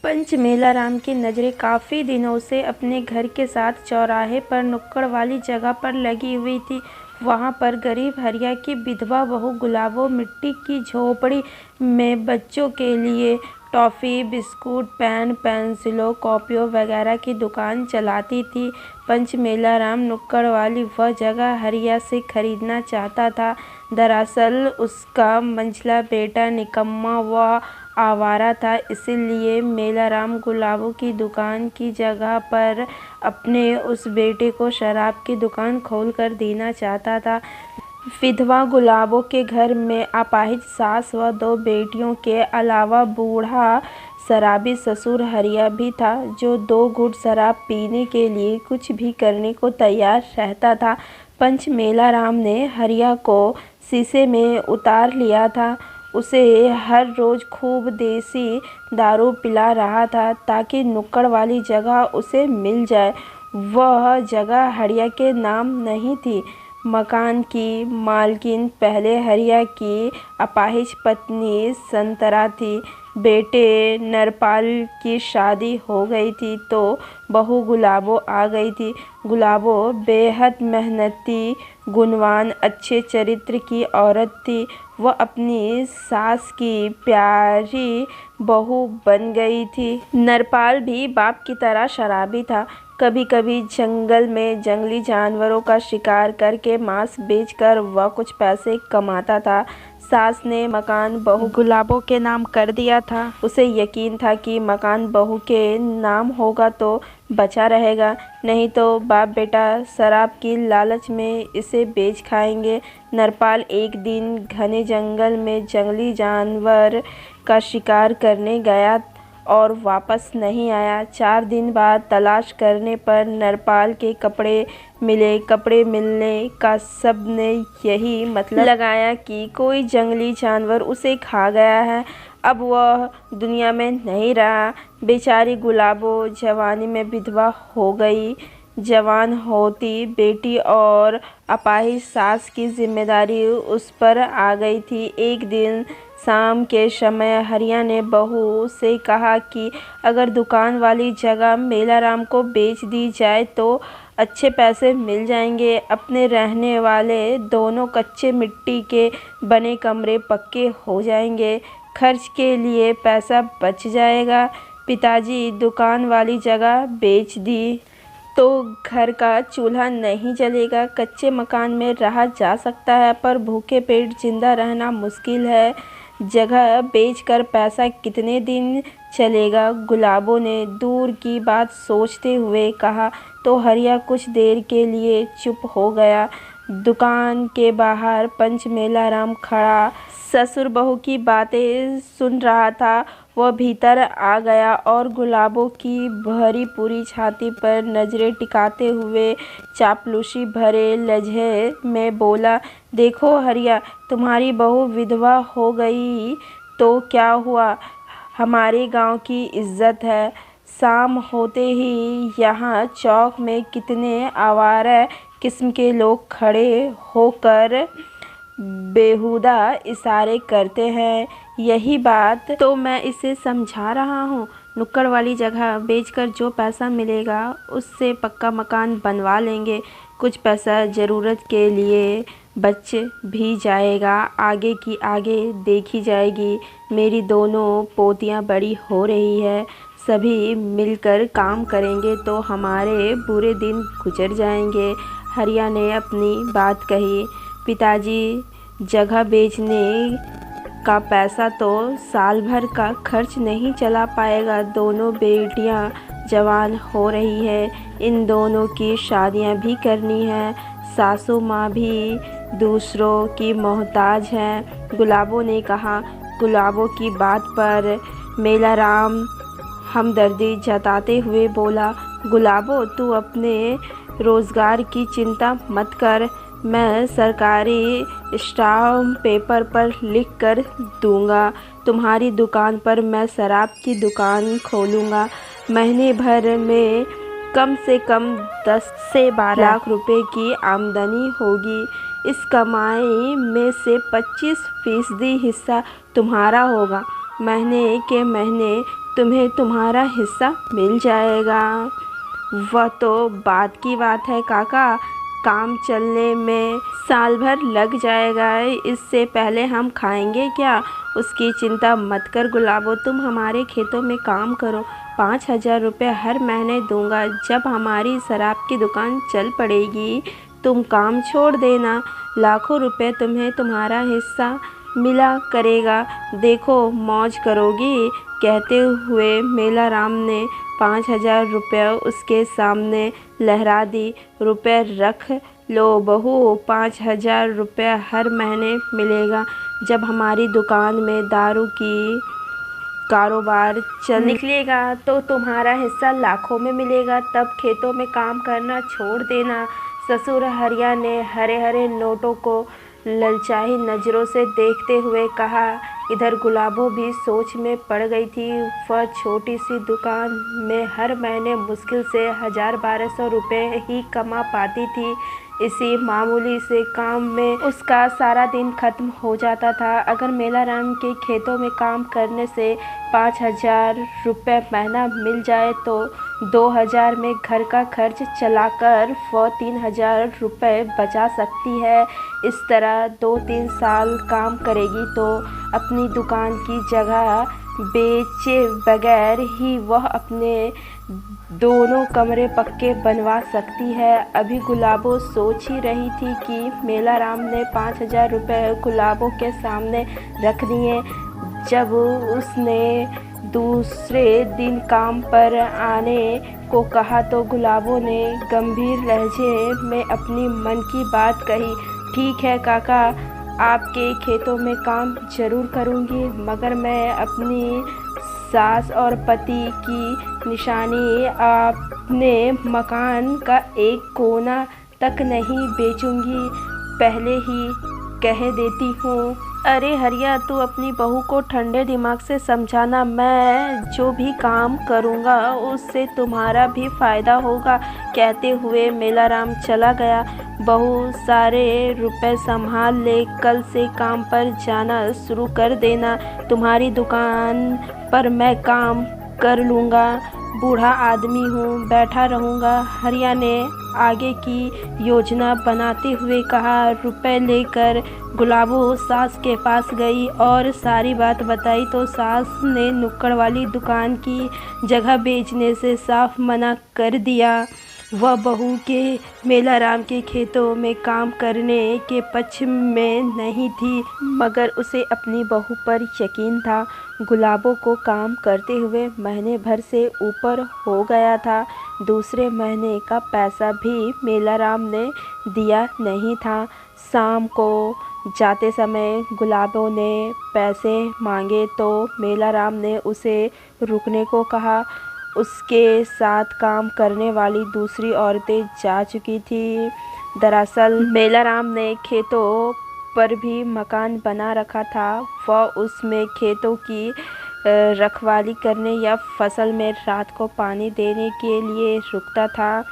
पंच मेलाराम की नज़रें काफ़ी दिनों से अपने घर के साथ चौराहे पर नुक्कड़ वाली जगह पर लगी हुई थी। वहाँ पर गरीब हरिया की विधवा बहू गुलाबो मिट्टी की झोपड़ी में बच्चों के लिए टॉफ़ी, बिस्कुट, पेन, पेंसिलों, कॉपियों वगैरह की दुकान चलाती थी। पंच मेलाराम नुक्कड़ वाली वह जगह हरिया से खरीदना चाहता था। दरअसल उसका मंझला बेटा निकम्मा व आवारा था, इसलिए मेलाराम गुलाबो की दुकान की जगह पर अपने उस बेटे को शराब की दुकान खोल कर देना चाहता था। विधवा गुलाबो के घर में अपाहिज सास व 2 बेटियों के अलावा बूढ़ा शराबी ससुर हरिया भी था, जो 2 घूंट शराब पीने के लिए कुछ भी करने को तैयार रहता था। पंच मेलाराम ने हरिया को शीशे में उतार लिया था। उसे हर रोज़ खूब देसी दारू पिला रहा था ताकि नुक्कड़ वाली जगह उसे मिल जाए। वह जगह हरिया के नाम नहीं थी। मकान की मालकिन पहले हरिया की अपाहिज पत्नी संतरा थी। बेटे नरपाल की शादी हो गई थी तो बहू गुलाबो आ गई थी। गुलाबो बेहद मेहनती, गुणवान, अच्छे चरित्र की औरत थी। वह अपनी सास की प्यारी बहू बन गई थी। नरपाल भी बाप की तरह शराबी था। कभी कभी जंगल में जंगली जानवरों का शिकार करके मांस बेचकर वह कुछ पैसे कमाता था। सास ने मकान बहू गुलाबो के नाम कर दिया था। उसे यकीन था कि मकान बहू के नाम होगा तो बचा रहेगा, नहीं तो बाप बेटा शराब की लालच में इसे बेच खाएंगे। नरपाल एक दिन घने जंगल में जंगली जानवर का शिकार करने गया और वापस नहीं आया। 4 दिन बाद तलाश करने पर नरपाल के कपड़े मिले। कपड़े मिलने का सबने यही मतलब लगाया कि कोई जंगली जानवर उसे खा गया है। अब वह दुनिया में नहीं रहा। बेचारी गुलाबो जवानी में विधवा हो गई। जवान होती बेटी और अपाहिज सास की जिम्मेदारी उस पर आ गई थी। एक दिन शाम के समय हरिया ने बहू से कहा कि अगर दुकान वाली जगह मेलाराम को बेच दी जाए तो अच्छे पैसे मिल जाएंगे। अपने रहने वाले दोनों कच्चे मिट्टी के बने कमरे पक्के हो जाएंगे। खर्च के लिए पैसा बच जाएगा। पिताजी दुकान वाली जगह बेच दी तो घर का चूल्हा नहीं जलेगा। कच्चे मकान में रहा जा सकता है, पर भूखे पेट जिंदा रहना मुश्किल है। जगह बेचकर पैसा कितने दिन चलेगा? गुलाबो ने दूर की बात सोचते हुए कहा तो हरिया कुछ देर के लिए चुप हो गया। दुकान के बाहर पंच मेलाराम खड़ा ससुर बहू की बातें सुन रहा था। वह भीतर आ गया और गुलाबो की भरी पूरी छाती पर नजरें टिकाते हुए चापलूसी भरे लहजे में बोला, देखो हरिया, तुम्हारी बहू विधवा हो गई तो क्या हुआ? हमारे गांव की इज्जत है। शाम होते ही यहाँ चौक में कितने आवारा किस्म के लोग खड़े होकर बेहुदा इशारे करते हैं। यही बात तो मैं इसे समझा रहा हूँ। नुक्कड़ वाली जगह बेचकर जो पैसा मिलेगा उससे पक्का मकान बनवा लेंगे। कुछ पैसा ज़रूरत के लिए बच भी जाएगा। आगे की आगे देखी जाएगी। मेरी दोनों पोतियाँ बड़ी हो रही है। सभी मिलकर काम करेंगे तो हमारे बुरे दिन गुजर जाएंगे। हरिया ने अपनी बात कही। पिताजी, जगह बेचने का पैसा तो साल भर का खर्च नहीं चला पाएगा। दोनों बेटियां जवान हो रही है। इन दोनों की शादियां भी करनी है। सासू माँ भी दूसरों की मोहताज हैं। गुलाबो ने कहा। गुलाबो की बात पर मेलाराम हमदर्दी जताते हुए बोला, गुलाबो, तू अपने रोज़गार की चिंता मत कर। मैं सरकारी स्टाम्प पेपर पर लिख कर दूंगा। तुम्हारी दुकान पर मैं शराब की दुकान खोलूँगा। महीने भर में कम से कम 10 से 12 लाख रुपए की आमदनी होगी। इस कमाई में से 25% हिस्सा तुम्हारा होगा। महीने के महीने तुम्हें तुम्हारा हिस्सा मिल जाएगा। वह तो बात की बात है काका, काम चलने में साल भर लग जाएगा, इससे पहले हम खाएंगे क्या? उसकी चिंता मत कर गुलाबो, तुम हमारे खेतों में काम करो, 5,000 रुपये हर महीने दूंगा। जब हमारी शराब की दुकान चल पड़ेगी तुम काम छोड़ देना, लाखों रुपए तुम्हें तुम्हारा हिस्सा मिला करेगा, देखो मौज करोगी। कहते हुए मेलाराम ने 5,000 रुपये उसके सामने लहरा दी। रुपये रख लो बहू, 5,000 रुपये हर महीने मिलेगा। जब हमारी दुकान में दारू की कारोबार चल निकलेगा तो तुम्हारा हिस्सा लाखों में मिलेगा, तब खेतों में काम करना छोड़ देना। ससुर हरिया ने हरे हरे नोटों को ललचाई नज़रों से देखते हुए कहा। इधर गुलाबो भी सोच में पड़ गई थी। वह छोटी सी दुकान में हर महीने मुश्किल से 1,000-1,200 रुपये ही कमा पाती थी। इसी मामूली से काम में उसका सारा दिन खत्म हो जाता था। अगर मेलाराम के खेतों में काम करने से 5,000 रुपये महीना मिल जाए तो 2,000 में घर का खर्च चलाकर वह 3,000 रुपये बचा सकती है। इस तरह 2-3 साल काम करेगी तो अपनी दुकान की जगह बेचे बगैर ही वह अपने दोनों कमरे पक्के बनवा सकती है। अभी गुलाबो सोच ही रही थी कि मेलाराम ने 5,000 रुपये गुलाबो के सामने रख दिए। जब उसने दूसरे दिन काम पर आने को कहा तो गुलाबो ने गंभीर लहजे में अपनी मन की बात कही। ठीक है काका, आपके खेतों में काम जरूर करूँगी, मगर मैं अपनी सास और पति की निशानी अपने मकान का एक कोना तक नहीं बेचूंगी, पहले ही कह देती हूँ। अरे हरिया, तू अपनी बहू को ठंडे दिमाग से समझाना, मैं जो भी काम करूँगा उससे तुम्हारा भी फ़ायदा होगा। कहते हुए मेलाराम चला गया। बहू सारे रुपए संभाल ले, कल से काम पर जाना शुरू कर देना, तुम्हारी दुकान पर मैं काम कर लूँगा, बूढ़ा आदमी हूँ, बैठा रहूँगा। हरिया ने आगे की योजना बनाते हुए कहा। रुपए लेकर गुलाबो सास के पास गई और सारी बात बताई तो सास ने नुक्कड़ वाली दुकान की जगह बेचने से साफ मना कर दिया। वह बहू के मेलाराम के खेतों में काम करने के पक्ष में नहीं थी, मगर उसे अपनी बहू पर यकीन था। गुलाबो को काम करते हुए महीने भर से ऊपर हो गया था। दूसरे महीने का पैसा भी मेलाराम ने दिया नहीं था। शाम को जाते समय गुलाबो ने पैसे मांगे तो मेलाराम ने उसे रुकने को कहा। उसके साथ काम करने वाली दूसरी औरतें जा चुकी थी। दरअसल मेलाराम ने खेतों पर भी मकान बना रखा था। वह उसमें खेतों की रखवाली करने या फसल में रात को पानी देने के लिए रुकता था।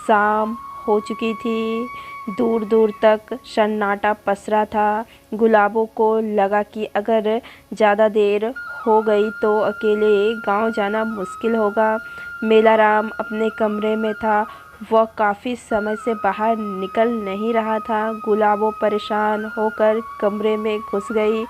शाम हो चुकी थी, दूर दूर तक सन्नाटा पसरा था। गुलाबो को लगा कि अगर ज़्यादा देर हो गई तो अकेले गांव जाना मुश्किल होगा। मेलाराम अपने कमरे में था। वह काफ़ी समय से बाहर निकल नहीं रहा था। गुलाबो परेशान होकर कमरे में घुस गई।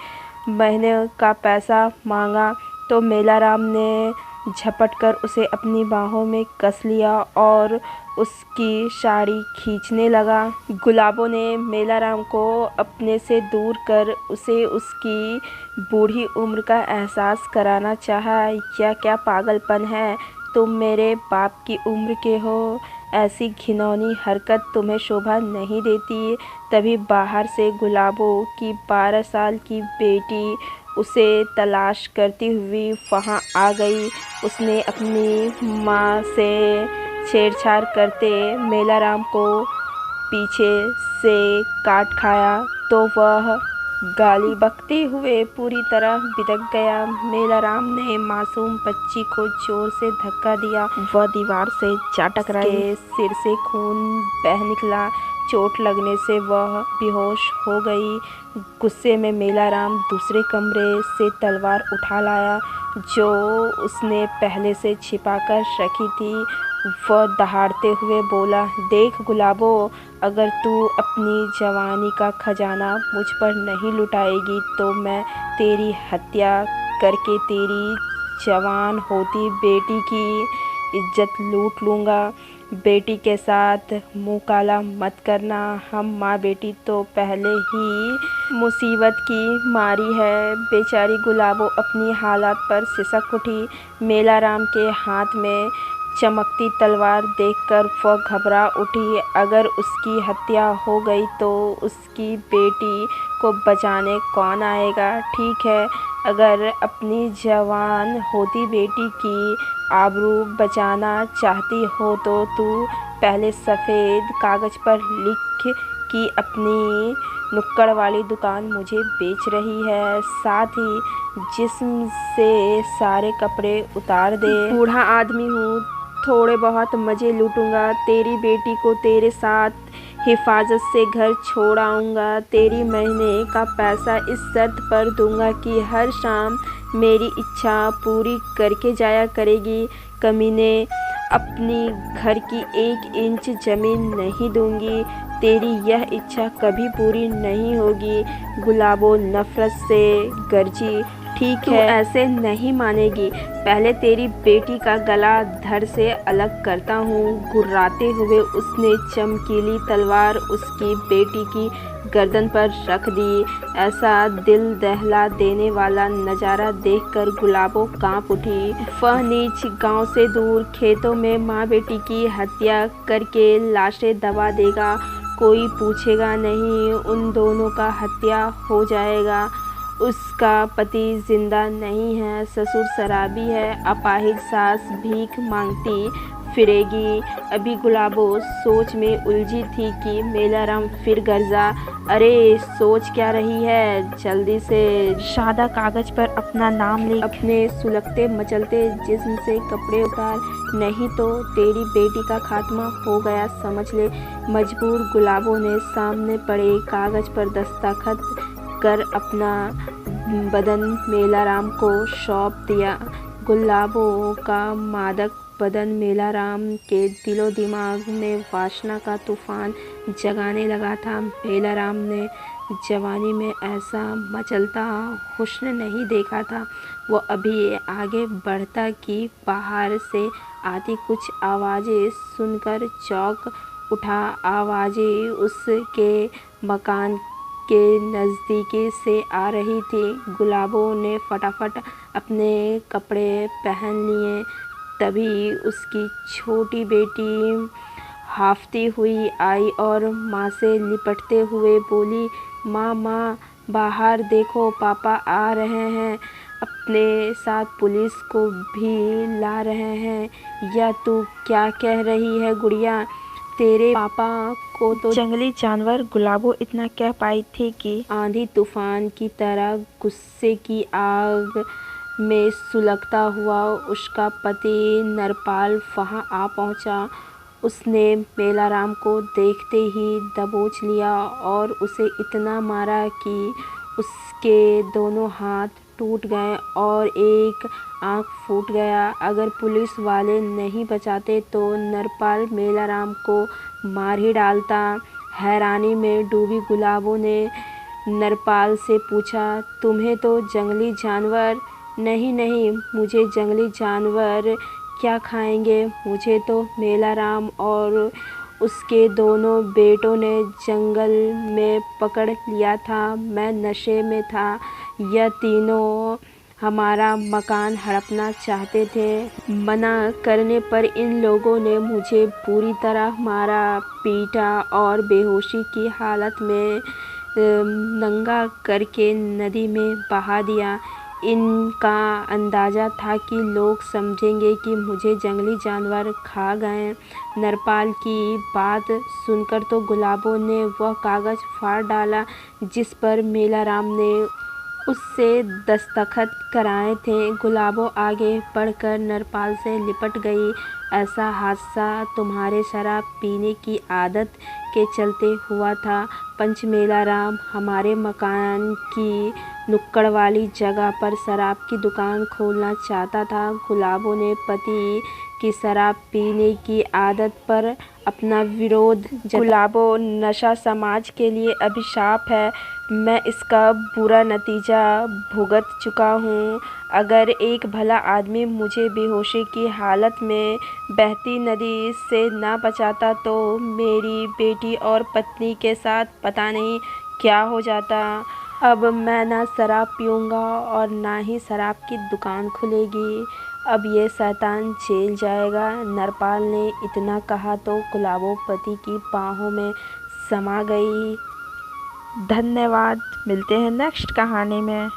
महीने का पैसा मांगा तो मेलाराम ने झपटकर उसे अपनी बाहों में कस लिया और उसकी साड़ी खींचने लगा। गुलाबो ने मेलाराम को अपने से दूर कर उसे उसकी बूढ़ी उम्र का एहसास कराना चाहा। यह क्या पागलपन है, तुम मेरे बाप की उम्र के हो, ऐसी घिनौनी हरकत तुम्हें शोभा नहीं देती। तभी बाहर से गुलाबो की 12 साल की बेटी उसे तलाश करती हुई वहाँ आ गई। उसने अपनी माँ से छेड़छाड़ करते मेलाराम को पीछे से काट खाया तो वह गाली बकते हुए पूरी तरह बिदक गया। मेलाराम ने मासूम बच्ची को जोर से धक्का दिया। वह दीवार से जा टकराई, सिर से खून बह निकला। चोट लगने से वह बेहोश हो गई। गुस्से में मेलाराम दूसरे कमरे से तलवार उठा लाया जो उसने पहले से छिपाकर रखी थी। वह दहाड़ते हुए बोला, देख गुलाबो, अगर तू अपनी जवानी का खजाना मुझ पर नहीं लुटाएगी तो मैं तेरी हत्या करके तेरी जवान होती बेटी की इज्जत लूट लूँगा। बेटी के साथ मुँह काला मत करना। हम माँ बेटी तो पहले ही मुसीबत की मारी है। बेचारी गुलाबो अपनी हालात पर सिसक उठी। मेलाराम के हाथ में चमकती तलवार देखकर वह घबरा उठी। अगर उसकी हत्या हो गई तो उसकी बेटी को बचाने कौन आएगा? ठीक है, अगर अपनी जवान होती बेटी की आबरू बचाना चाहती हो तो तू पहले सफ़ेद कागज़ पर लिख कि अपनी नुक्कड़ वाली दुकान मुझे बेच रही है, साथ ही जिस्म से सारे कपड़े उतार दे। बूढ़ा आदमी हूँ, थोड़े बहुत मज़े लूटूंगा। तेरी बेटी को तेरे साथ हिफाजत से घर छोड़ आऊँगा। तेरी महीने का पैसा इस शर्त पर दूंगा कि हर शाम मेरी इच्छा पूरी करके जाया करेगी। कमीने, अपनी घर की 1 इंच ज़मीन नहीं दूंगी। तेरी यह इच्छा कभी पूरी नहीं होगी। गुलाबो नफरत से गरजी, ठीक है, ऐसे नहीं मानेगी। पहले तेरी बेटी का गला धड़ से अलग करता हूँ। गुर्राते हुए उसने चमकीली तलवार उसकी बेटी की गर्दन पर रख दी। ऐसा दिल दहला देने वाला नज़ारा देखकर गुलाबो कांप उठी। वह नीच गांव से दूर खेतों में माँ बेटी की हत्या करके लाशें दबा देगा। कोई पूछेगा नहीं, उन दोनों का हत्या हो जाएगा। उसका पति जिंदा नहीं है, ससुर शराबी है, अपाहिज सास भीख मांगती फिरेगी। अभी गुलाबो सोच में उलझी थी कि मेलाराम फिर गरजा, अरे सोच क्या रही है, जल्दी से सादा कागज पर अपना नाम लिख, अपने सुलगते मचलते जिस्म से कपड़े उतार, नहीं तो तेरी बेटी का खात्मा हो गया समझ ले। मजबूर गुलाबो ने सामने पड़े कागज पर दस्तखत कर अपना बदन मेलाराम को सौंप दिया। गुलाबो का मादक बदन मेलाराम के दिलो दिमाग में वासना का तूफान जगाने लगा था। मेलाराम ने जवानी में ऐसा मचलता हुस्न नहीं देखा था। वो अभी आगे बढ़ता कि बाहर से आती कुछ आवाज़ें सुनकर चौंक उठा। आवाज़ें उसके मकान के नज़दीकी से आ रही थी। गुलाबो ने फटाफट अपने कपड़े पहन लिए। तभी उसकी छोटी बेटी हाफती हुई आई और माँ से लिपटते हुए बोली, माँ माँ, बाहर देखो, पापा आ रहे हैं, अपने साथ पुलिस को भी ला रहे हैं। या तू क्या कह रही है गुड़िया? तेरे पापा को तो जंगली जानवर। गुलाबो इतना कह पाई थी कि आंधी तूफान की तरह गुस्से की आग में सुलगता हुआ उसका पति नरपाल वहाँ आ पहुँचा। उसने मेलाराम को देखते ही दबोच लिया और उसे इतना मारा कि उसके दोनों हाथ टूट गए और एक आँख फूट गया। अगर पुलिस वाले नहीं बचाते तो नरपाल मेलाराम को मार ही डालता। हैरानी में डूबी गुलाबो ने नरपाल से पूछा, तुम्हें तो जंगली जानवर? नहीं नहीं, मुझे जंगली जानवर क्या खाएंगे, मुझे तो मेलाराम और उसके दोनों बेटों ने जंगल में पकड़ लिया था। मैं नशे में था। यह तीनों हमारा मकान हड़पना चाहते थे। मना करने पर इन लोगों ने मुझे बुरी तरह मारा, पीटा और बेहोशी की हालत में नंगा करके नदी में बहा दिया। इनका अंदाज़ा था कि लोग समझेंगे कि मुझे जंगली जानवर खा गए। नरपाल की बात सुनकर तो गुलाबो ने वह कागज़ फाड़ डाला जिस पर मेलाराम ने उससे दस्तखत कराए थे। गुलाबो आगे बढ़कर नरपाल से लिपट गई। ऐसा हादसा तुम्हारे शराब पीने की आदत के चलते हुआ था। पंचमेलाराम हमारे मकान की नुक्कड़ वाली जगह पर शराब की दुकान खोलना चाहता था। गुलाबो ने पति की शराब पीने की आदत पर अपना विरोध गुलाबो नशा समाज के लिए अभिशाप है। मैं इसका बुरा नतीजा भुगत चुका हूँ। अगर एक भला आदमी मुझे बेहोशी की हालत में बहती नदी से ना बचाता तो मेरी बेटी और पत्नी के साथ पता नहीं क्या हो जाता। अब मैं ना शराब पीऊँगा और ना ही शराब की दुकान खुलेगी। अब ये शैतान जेल जाएगा। नरपाल ने इतना कहा तो गुलाबो पति की बाहों में समा गई। धन्यवाद। मिलते हैं नेक्स्ट कहानी में।